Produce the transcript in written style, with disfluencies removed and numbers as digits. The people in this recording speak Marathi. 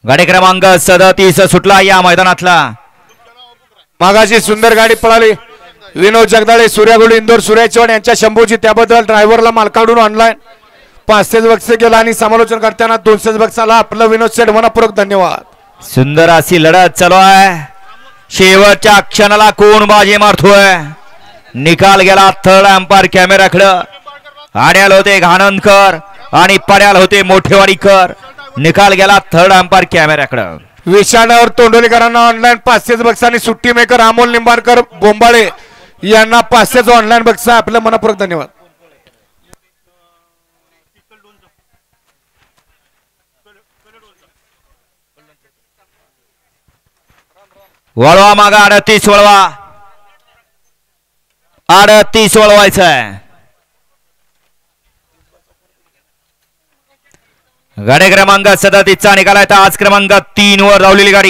गाडी क्रमांक 37 सुटला या मैदानातला। मागाची सुंदर गाडी पळाली विनोद जगदाळे सूर्यागुडी इंदोर सूर्या चव्हाण यांच्या शंभूजी त्याबद्दल ड्रायव्हरला मालकाकडून ऑनलाईन 500 बक्षे केला आणि समालोचन करताना 200 बक्षाला आपलं विनोद सेठ मनपूर्वक धन्यवाद। सुंदर अशी लढत चालू आहे। शेवटच्या क्षणाला कोण बाजी मारतोय। निकाल गेला थर्ड अंपायर कॅमेराकडे। आड्याल होते घाणंदकर आणि पड्याल होते मोठेवाडीकर। निकाल गेला थर्ड अंपायर कॅमेराकडे। विशाळावर तोंडोलीकरांना ऑनलाईन 500 बक्षांनी सुट्टी मेकर अमोल निंबाळकर बोंबाळे यांना 500 ऑनलाईन बक्षा आपलं मनपूर्वक धन्यवाद। वळवा मागा 38 वळवा 38 वळवायचं आहे। गाडी क्रमांक 37 चा निकाल आहे। आज क्रमांक 3 वर धावलेली गाडी